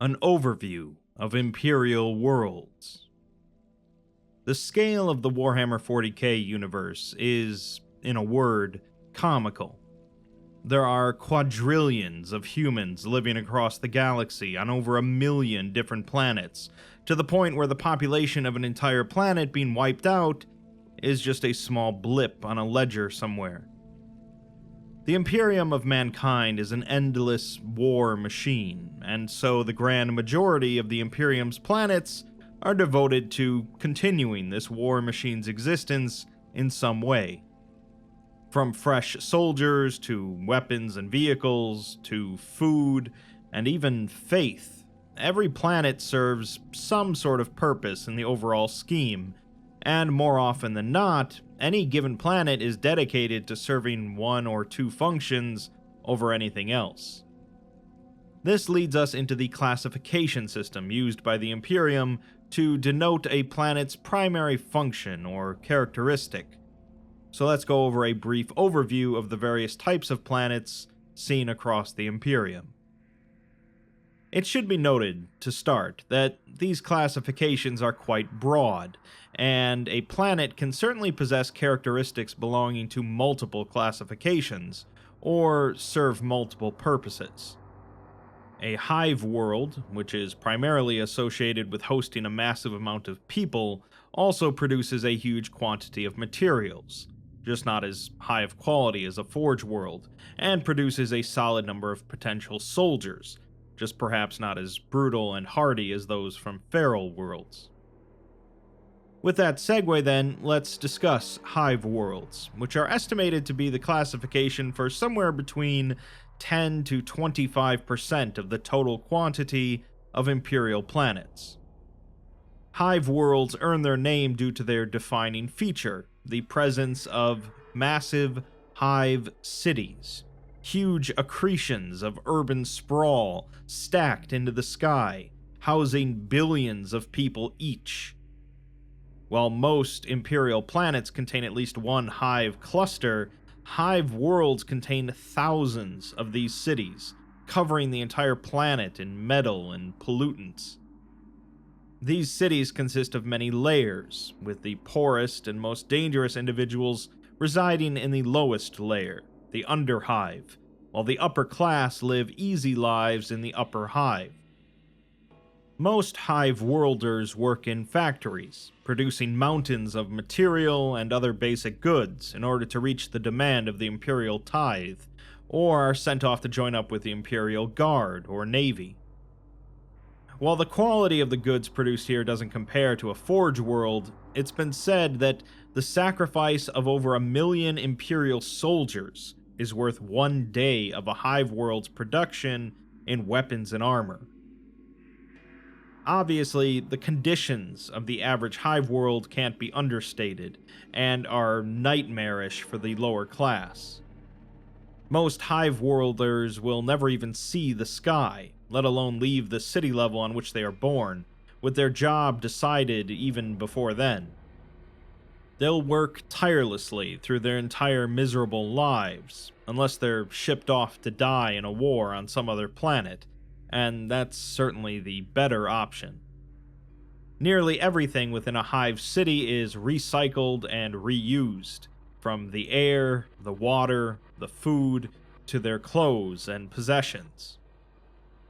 An overview of Imperial worlds. The scale of the Warhammer 40k universe is, in a word, comical. There are quadrillions of humans living across the galaxy on over 1 million different planets, to the point where the population of an entire planet being wiped out is just a small blip on a ledger somewhere. The Imperium of mankind is an endless war machine, and so the grand majority of the Imperium's planets are devoted to continuing this war machine's existence in some way. From fresh soldiers, to weapons and vehicles, to food, and even faith, every planet serves some sort of purpose in the overall scheme, and more often than not, any given planet is dedicated to serving one or two functions over anything else. This leads us into the classification system used by the Imperium to denote a planet's primary function or characteristic. So let's go over a brief overview of the various types of planets seen across the Imperium. It should be noted, to start, that these classifications are quite broad, and a planet can certainly possess characteristics belonging to multiple classifications, or serve multiple purposes. A hive world, which is primarily associated with hosting a massive amount of people, also produces a huge quantity of materials, just not as high of quality as a forge world, and produces a solid number of potential soldiers, just perhaps not as brutal and hardy as those from feral worlds. With that segue then, let's discuss hive worlds, which are estimated to be the classification for somewhere between 10 to 25% of the total quantity of Imperial planets. Hive worlds earn their name due to their defining feature, the presence of massive hive cities. Huge accretions of urban sprawl stacked into the sky, housing billions of people each. While most Imperial planets contain at least one hive cluster, hive worlds contain thousands of these cities, covering the entire planet in metal and pollutants. These cities consist of many layers, with the poorest and most dangerous individuals residing in the lowest layer, the underhive, while the upper class live easy lives in the upper hive. Most hive worlders work in factories, producing mountains of material and other basic goods in order to reach the demand of the Imperial tithe, or are sent off to join up with the Imperial Guard or Navy. While the quality of the goods produced here doesn't compare to a forge world, it's been said that the sacrifice of over 1 million Imperial soldiers is worth 1 day of a hive world's production in weapons and armor. Obviously, the conditions of the average hive world can't be understated, and are nightmarish for the lower class. Most hive worlders will never even see the sky, let alone leave the city level on which they are born, with their job decided even before then. They'll work tirelessly through their entire miserable lives, unless they're shipped off to die in a war on some other planet, and that's certainly the better option. Nearly everything within a hive city is recycled and reused, from the air, the water, the food, to their clothes and possessions.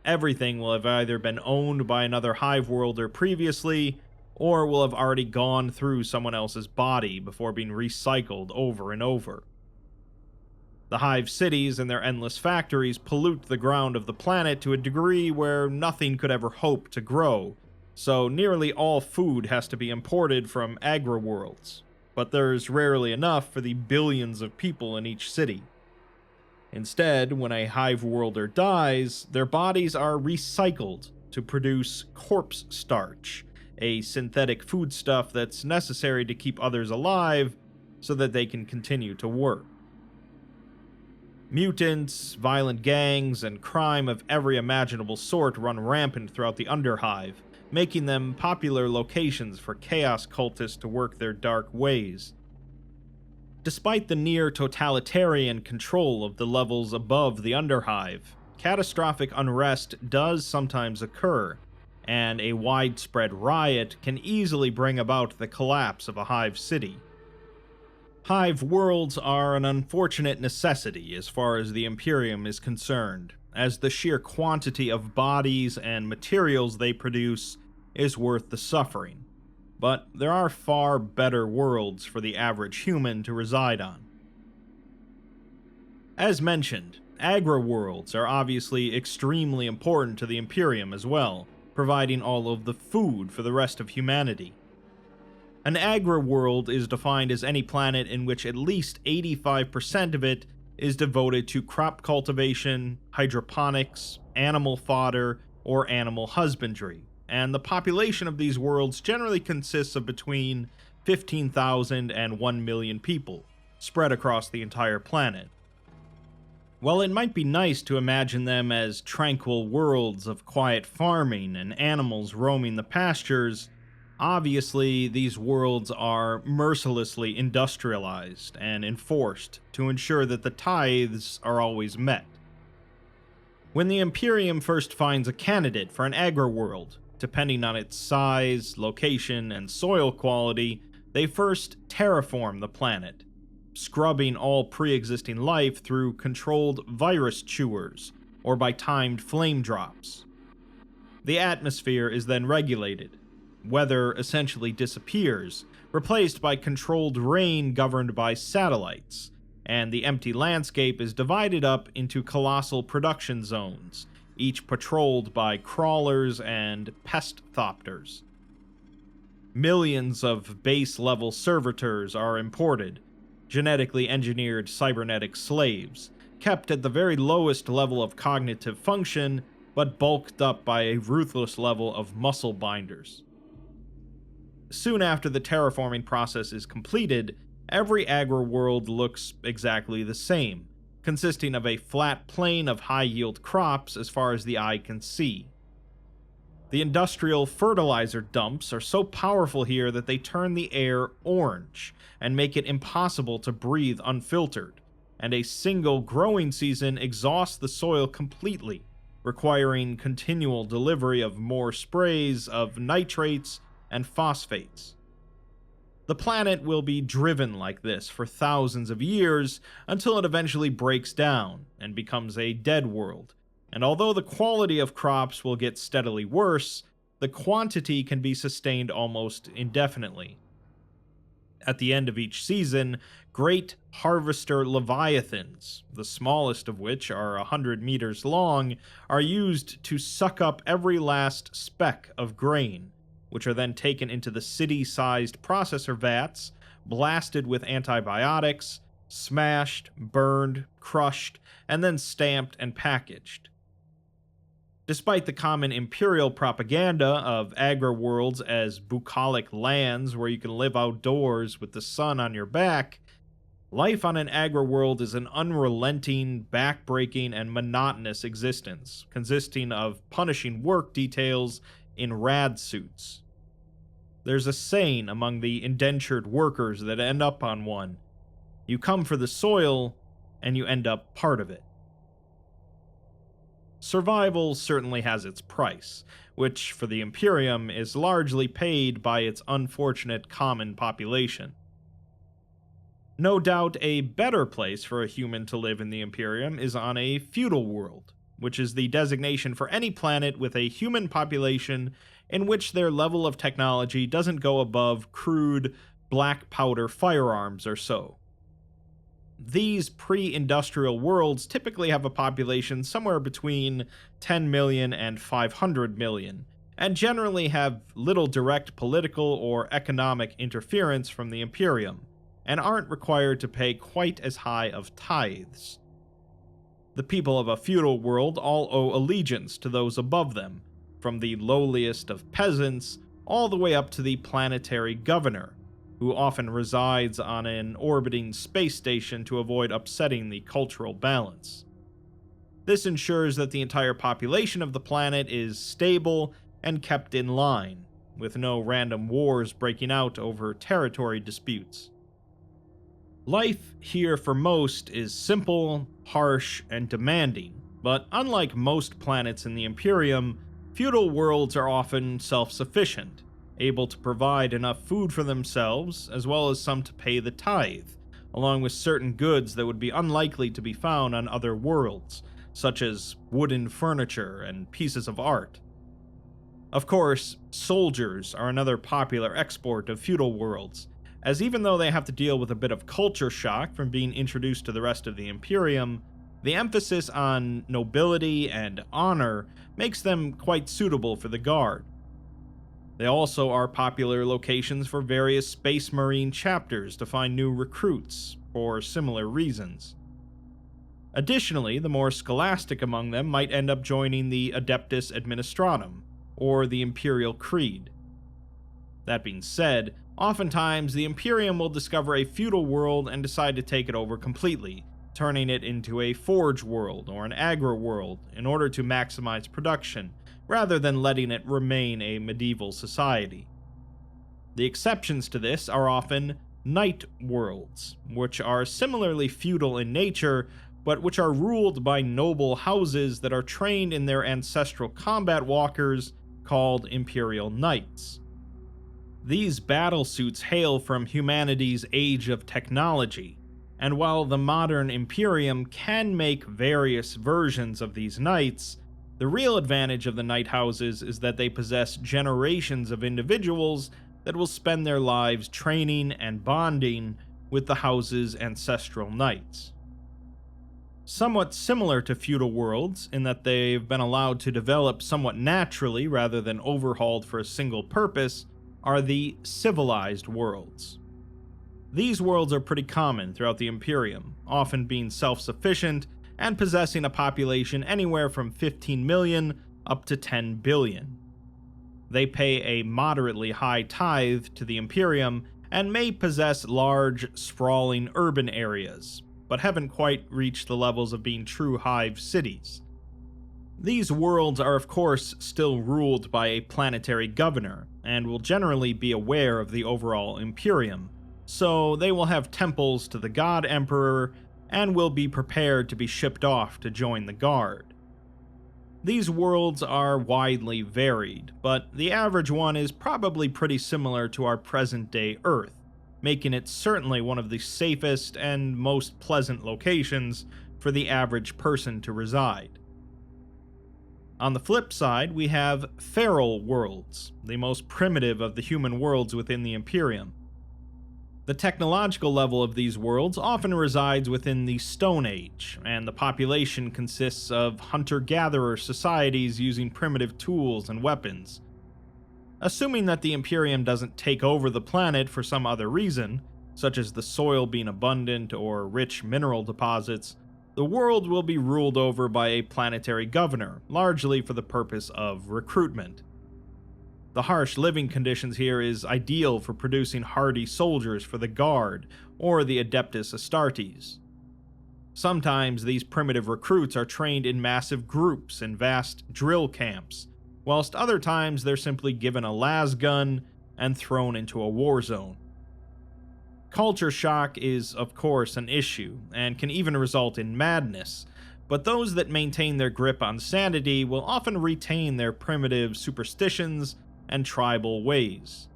Everything will have either been owned by another hive worlder previously, or will have already gone through someone else's body before being recycled over and over. The hive cities and their endless factories pollute the ground of the planet to a degree where nothing could ever hope to grow, so nearly all food has to be imported from Agriworlds, but there's rarely enough for the billions of people in each city. Instead, when a hive worlder dies, their bodies are recycled to produce corpse starch, a synthetic foodstuff that's necessary to keep others alive so that they can continue to work. Mutants, violent gangs, and crime of every imaginable sort run rampant throughout the Underhive, making them popular locations for chaos cultists to work their dark ways. Despite the near totalitarian control of the levels above the Underhive, catastrophic unrest does sometimes occur, and a widespread riot can easily bring about the collapse of a Hive city. Hive worlds are an unfortunate necessity as far as the Imperium is concerned, as the sheer quantity of bodies and materials they produce is worth the suffering. But there are far better worlds for the average human to reside on. As mentioned, Agriworlds are obviously extremely important to the Imperium as well, providing all of the food for the rest of humanity. An agri-world is defined as any planet in which at least 85% of it is devoted to crop cultivation, hydroponics, animal fodder, or animal husbandry, and the population of these worlds generally consists of between 15,000 and 1 million people, spread across the entire planet. While it might be nice to imagine them as tranquil worlds of quiet farming and animals roaming the pastures, obviously, these worlds are mercilessly industrialized and enforced to ensure that the tithes are always met. When the Imperium first finds a candidate for an agri-world, depending on its size, location, and soil quality, they first terraform the planet, scrubbing all pre-existing life through controlled virus chewers or by timed flame drops. The atmosphere is then regulated. Weather essentially disappears, replaced by controlled rain governed by satellites, and the empty landscape is divided up into colossal production zones, each patrolled by crawlers and pest-thopters. Millions of base-level servitors are imported, genetically engineered cybernetic slaves, kept at the very lowest level of cognitive function, but bulked up by a ruthless level of muscle binders. Soon after the terraforming process is completed, every agri-world looks exactly the same, consisting of a flat plain of high-yield crops as far as the eye can see. The industrial fertilizer dumps are so powerful here that they turn the air orange and make it impossible to breathe unfiltered, and a single growing season exhausts the soil completely, requiring continual delivery of more sprays of nitrates and phosphates. The planet will be driven like this for thousands of years until it eventually breaks down and becomes a dead world, and although the quality of crops will get steadily worse, the quantity can be sustained almost indefinitely. At the end of each season, great harvester leviathans, the smallest of which are 100 meters long, are used to suck up every last speck of grain, which are then taken into the city-sized processor vats, blasted with antibiotics, smashed, burned, crushed, and then stamped and packaged. Despite the common Imperial propaganda of agri-worlds as bucolic lands where you can live outdoors with the sun on your back, life on an agri-world is an unrelenting, back-breaking, and monotonous existence, consisting of punishing work details in rad suits. There's a saying among the indentured workers that end up on one: you come for the soil, and you end up part of it. Survival certainly has its price, which for the Imperium is largely paid by its unfortunate common population. No doubt a better place for a human to live in the Imperium is on a feudal world, which is the designation for any planet with a human population in which their level of technology doesn't go above crude, black powder firearms or so. These pre-industrial worlds typically have a population somewhere between 10 million and 500 million, and generally have little direct political or economic interference from the Imperium, and aren't required to pay quite as high of tithes. The people of a feudal world all owe allegiance to those above them, from the lowliest of peasants all the way up to the planetary governor, who often resides on an orbiting space station to avoid upsetting the cultural balance. This ensures that the entire population of the planet is stable and kept in line, with no random wars breaking out over territory disputes. Life here for most is simple, harsh, and demanding, But unlike most planets in the Imperium, feudal worlds are often self-sufficient, able to provide enough food for themselves, as well as some to pay the tithe, along with certain goods that would be unlikely to be found on other worlds, such as wooden furniture and pieces of art. Of course, soldiers are another popular export of feudal worlds, as even though they have to deal with a bit of culture shock from being introduced to the rest of the Imperium, the emphasis on nobility and honor makes them quite suitable for the Guard. They also are popular locations for various Space Marine chapters to find new recruits, for similar reasons. Additionally, the more scholastic among them might end up joining the Adeptus Administratum, or the Imperial Creed. That being said, oftentimes the Imperium will discover a feudal world and decide to take it over completely, turning it into a forge world or an agri-world in order to maximize production, rather than letting it remain a medieval society. The exceptions to this are often knight worlds, which are similarly feudal in nature, but which are ruled by noble houses that are trained in their ancestral combat walkers called Imperial Knights. These battlesuits hail from humanity's age of technology, and while the modern Imperium can make various versions of these knights, the real advantage of the knight houses is that they possess generations of individuals that will spend their lives training and bonding with the house's ancestral knights. Somewhat similar to feudal worlds in that they've been allowed to develop somewhat naturally rather than overhauled for a single purpose are the civilized worlds. These worlds are pretty common throughout the Imperium, often being self-sufficient and possessing a population anywhere from 15 million up to 10 billion. They pay a moderately high tithe to the Imperium and may possess large, sprawling urban areas, but haven't quite reached the levels of being true Hive cities. These worlds are of course still ruled by a planetary governor, and will generally be aware of the overall Imperium, so they will have temples to the God Emperor and will be prepared to be shipped off to join the Guard. These worlds are widely varied, but the average one is probably pretty similar to our present-day Earth, making it certainly one of the safest and most pleasant locations for the average person to reside. On the flip side, we have feral worlds, the most primitive of the human worlds within the Imperium. The technological level of these worlds often resides within the Stone Age, and the population consists of hunter-gatherer societies using primitive tools and weapons. Assuming that the Imperium doesn't take over the planet for some other reason, such as the soil being abundant or rich mineral deposits, the world will be ruled over by a planetary governor, largely for the purpose of recruitment. The harsh living conditions here is ideal for producing hardy soldiers for the Guard or the Adeptus Astartes. Sometimes these primitive recruits are trained in massive groups in vast drill camps, whilst other times they're simply given a las gun and thrown into a war zone. Culture shock is, of course, an issue, and can even result in madness, but those that maintain their grip on sanity will often retain their primitive superstitions and tribal ways.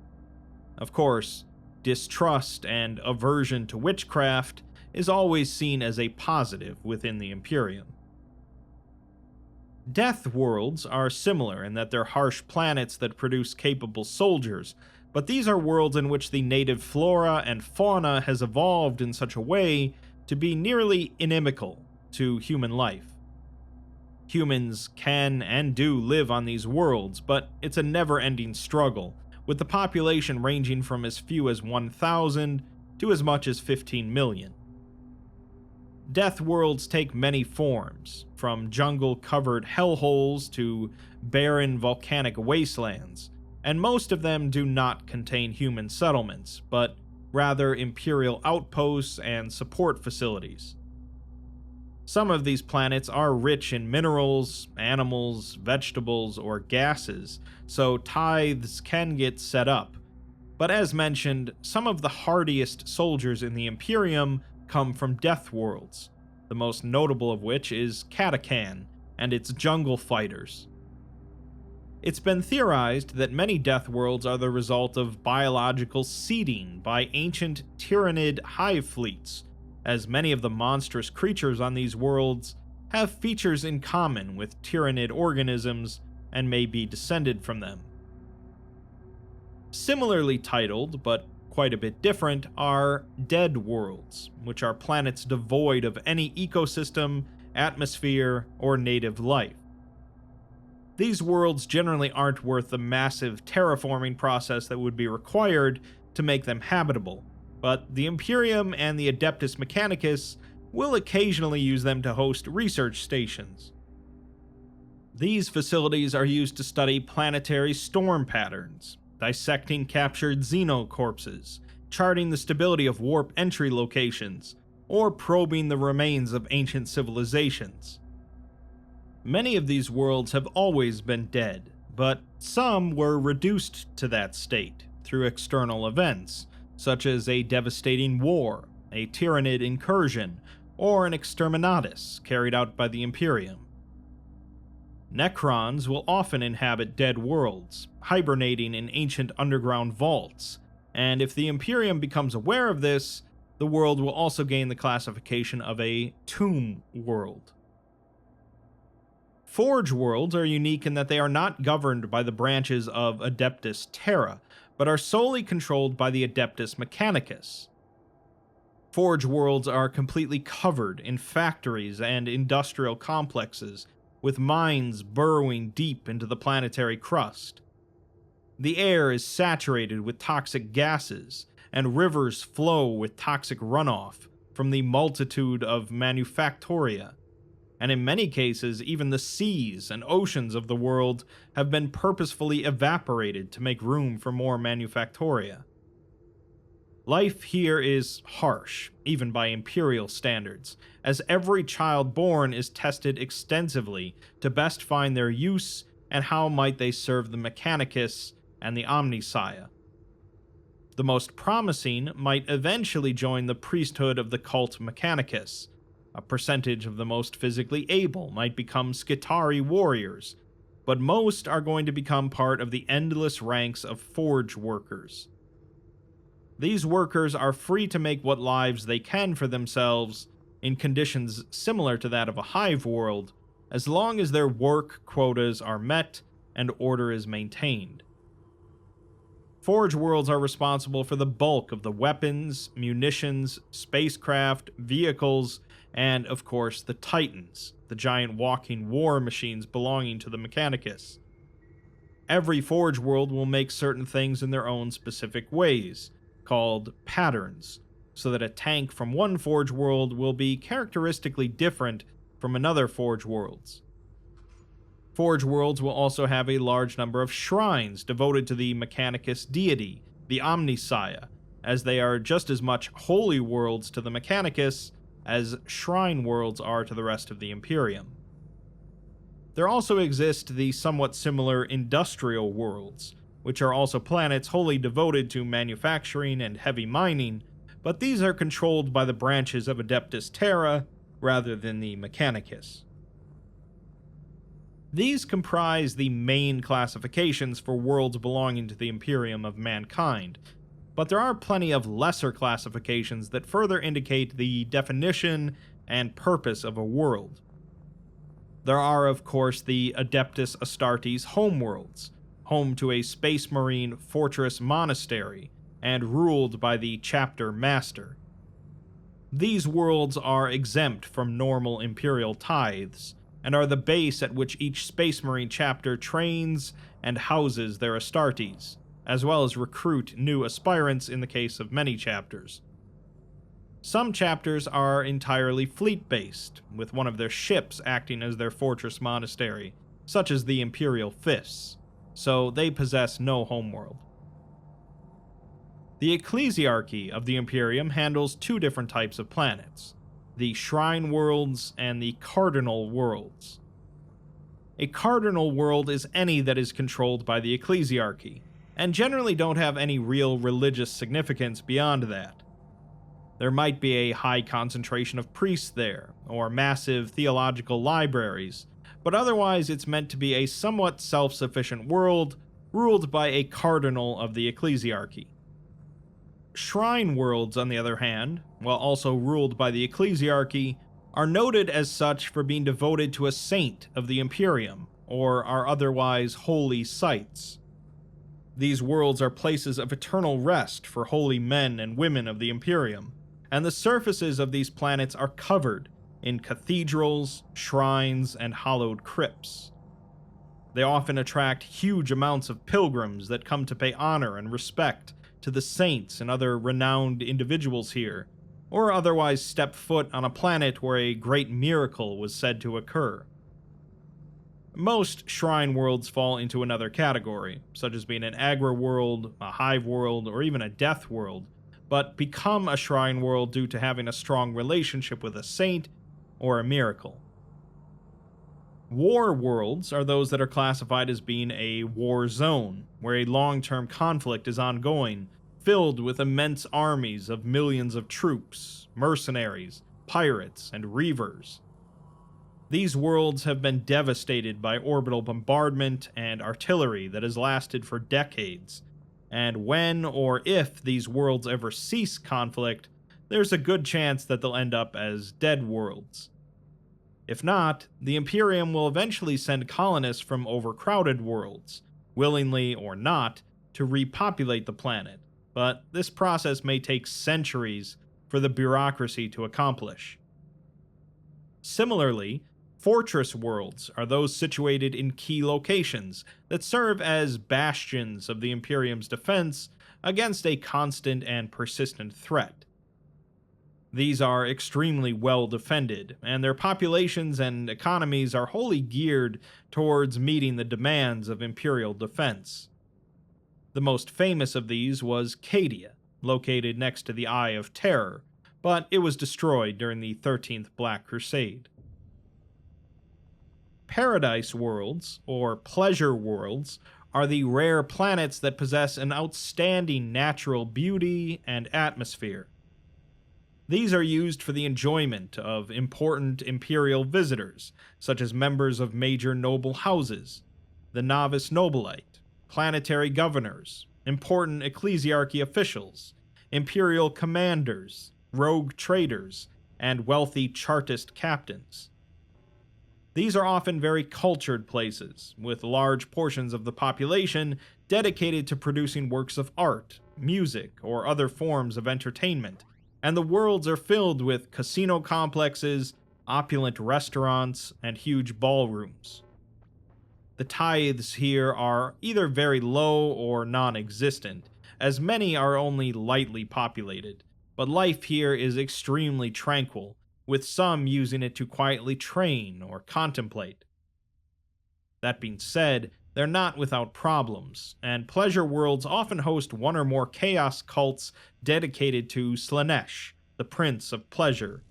Of course, distrust and aversion to witchcraft is always seen as a positive within the Imperium. Death worlds are similar in that they're harsh planets that produce capable soldiers, but these are worlds in which the native flora and fauna has evolved in such a way to be nearly inimical to human life. Humans can and do live on these worlds, but it's a never-ending struggle, with the population ranging from as few as 1,000 to as much as 15 million. Death worlds take many forms, from jungle-covered hellholes to barren volcanic wastelands, and most of them do not contain human settlements, but rather Imperial outposts and support facilities. Some of these planets are rich in minerals, animals, vegetables, or gases, so tithes can get set up. But as mentioned, some of the hardiest soldiers in the Imperium come from death worlds, the most notable of which is Katakan, and its jungle fighters. It's been theorized that many death worlds are the result of biological seeding by ancient Tyrannid hive fleets, as many of the monstrous creatures on these worlds have features in common with Tyrannid organisms and may be descended from them. Similarly titled, but quite a bit different, are dead worlds, which are planets devoid of any ecosystem, atmosphere, or native life. These worlds generally aren't worth the massive terraforming process that would be required to make them habitable, but the Imperium and the Adeptus Mechanicus will occasionally use them to host research stations. These facilities are used to study planetary storm patterns, dissecting captured xenocorpses, charting the stability of warp entry locations, or probing the remains of ancient civilizations. Many of these worlds have always been dead, but some were reduced to that state through external events, such as a devastating war, a Tyrannid incursion, or an exterminatus carried out by the Imperium. Necrons will often inhabit dead worlds, hibernating in ancient underground vaults, and if the Imperium becomes aware of this, the world will also gain the classification of a tomb world. Forge worlds are unique in that they are not governed by the branches of Adeptus Terra, but are solely controlled by the Adeptus Mechanicus. Forge worlds are completely covered in factories and industrial complexes, with mines burrowing deep into the planetary crust. The air is saturated with toxic gases, and rivers flow with toxic runoff from the multitude of manufactoria. And in many cases, even the seas and oceans of the world have been purposefully evaporated to make room for more manufactoria. Life here is harsh, even by Imperial standards, as every child born is tested extensively to best find their use and how might they serve the Mechanicus and the Omnissiah. The most promising might eventually join the priesthood of the cult Mechanicus. A percentage of the most physically able might become Skitarii warriors, but most are going to become part of the endless ranks of forge workers. These workers are free to make what lives they can for themselves in conditions similar to that of a hive world, as long as their work quotas are met and order is maintained. Forge worlds are responsible for the bulk of the weapons, munitions, spacecraft, vehicles, and, of course, the Titans, the giant walking war machines belonging to the Mechanicus. Every Forge world will make certain things in their own specific ways, called patterns, so that a tank from one Forge world will be characteristically different from another Forge world's. Forge worlds will also have a large number of shrines devoted to the Mechanicus deity, the Omnissiah, as they are just as much holy worlds to the Mechanicus as shrine worlds are to the rest of the Imperium. There also exist the somewhat similar industrial worlds, which are also planets wholly devoted to manufacturing and heavy mining, but these are controlled by the branches of Adeptus Terra rather than the Mechanicus. These comprise the main classifications for worlds belonging to the Imperium of mankind, but there are plenty of lesser classifications that further indicate the definition and purpose of a world. There are, of course, the Adeptus Astartes homeworlds, home to a Space Marine fortress monastery, and ruled by the Chapter Master. These worlds are exempt from normal Imperial tithes, and are the base at which each Space Marine chapter trains and houses their Astartes, as well as recruit new aspirants in the case of many chapters. Some chapters are entirely fleet-based, with one of their ships acting as their fortress monastery, such as the Imperial Fists, so they possess no homeworld. The Ecclesiarchy of the Imperium handles two different types of planets, the Shrine Worlds and the Cardinal Worlds. A Cardinal World is any that is controlled by the Ecclesiarchy, and generally don't have any real religious significance beyond that. There might be a high concentration of priests there, or massive theological libraries, but otherwise it's meant to be a somewhat self-sufficient world ruled by a cardinal of the ecclesiarchy. Shrine worlds, on the other hand, while also ruled by the ecclesiarchy, are noted as such for being devoted to a saint of the Imperium, or are otherwise holy sites. These worlds are places of eternal rest for holy men and women of the Imperium, and the surfaces of these planets are covered in cathedrals, shrines, and hallowed crypts. They often attract huge amounts of pilgrims that come to pay honor and respect to the saints and other renowned individuals here, or otherwise step foot on a planet where a great miracle was said to occur. Most shrine worlds fall into another category, such as being an Agriworld, a Hive world, or even a Death world, but become a shrine world due to having a strong relationship with a saint or a miracle. War worlds are those that are classified as being a war zone, where a long-term conflict is ongoing, filled with immense armies of millions of troops, mercenaries, pirates, and reavers. These worlds have been devastated by orbital bombardment and artillery that has lasted for decades, and when or if these worlds ever cease conflict, there's a good chance that they'll end up as dead worlds. If not, the Imperium will eventually send colonists from overcrowded worlds, willingly or not, to repopulate the planet, but this process may take centuries for the bureaucracy to accomplish. Similarly, fortress worlds are those situated in key locations that serve as bastions of the Imperium's defense against a constant and persistent threat. These are extremely well defended, and their populations and economies are wholly geared towards meeting the demands of Imperial defense. The most famous of these was Cadia, located next to the Eye of Terror, but it was destroyed during the 13th Black Crusade. Paradise worlds, or pleasure worlds, are the rare planets that possess an outstanding natural beauty and atmosphere. These are used for the enjoyment of important imperial visitors, such as members of major noble houses, the novice nobilite, planetary governors, important ecclesiarchy officials, imperial commanders, rogue traders, and wealthy chartist captains. These are often very cultured places, with large portions of the population dedicated to producing works of art, music, or other forms of entertainment, and the worlds are filled with casino complexes, opulent restaurants, and huge ballrooms. The tithes here are either very low or non-existent, as many are only lightly populated, but life here is extremely tranquil, with some using it to quietly train or contemplate. That being said, they're not without problems, and pleasure worlds often host one or more chaos cults dedicated to Slaanesh, the Prince of Pleasure,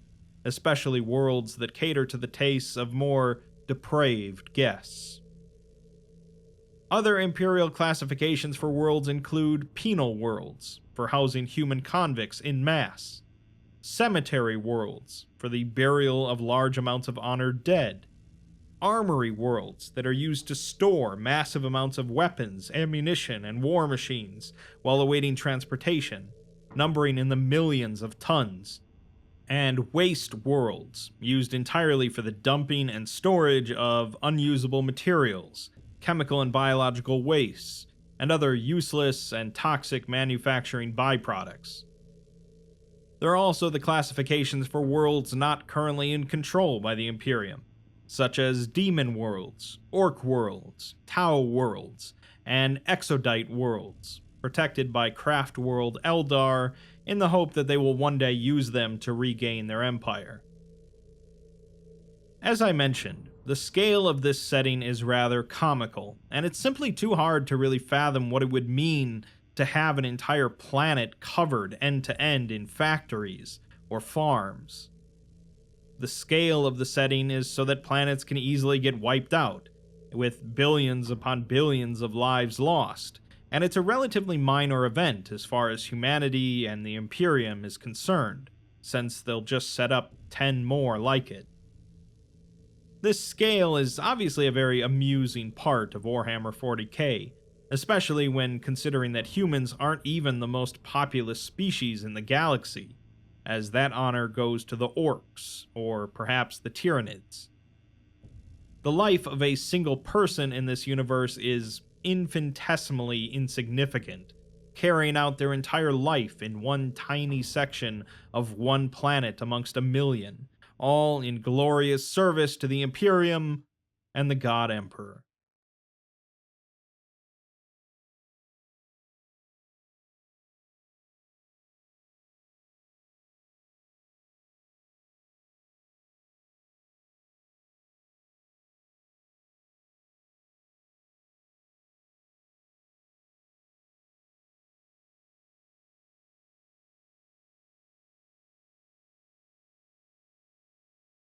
especially worlds that cater to the tastes of more depraved guests. Other Imperial classifications for worlds include penal worlds, for housing human convicts in mass, cemetery worlds, for the burial of large amounts of honored dead, armory worlds that are used to store massive amounts of weapons, ammunition, and war machines while awaiting transportation, numbering in the millions of tons, and waste worlds, used entirely for the dumping and storage of unusable materials, chemical and biological wastes, and other useless and toxic manufacturing byproducts. There are also the classifications for worlds not currently in control by the Imperium, such as demon worlds, orc worlds, Tau worlds, and exodite worlds, protected by craft world Eldar in the hope that they will one day use them to regain their empire. As I mentioned, the scale of this setting is rather comical, and it's simply too hard to really fathom what it would mean to have an entire planet covered end to end in factories or farms. The scale of the setting is so that planets can easily get wiped out, with billions upon billions of lives lost, and it's a relatively minor event as far as humanity and the Imperium is concerned, since they'll just set up 10 more like it. This scale is obviously a very amusing part of Warhammer 40k, especially when considering that humans aren't even the most populous species in the galaxy, as that honor goes to the orcs, or perhaps the Tyranids. The life of a single person in this universe is infinitesimally insignificant, carrying out their entire life in one tiny section of one planet amongst a million, all in glorious service to the Imperium and the God Emperor.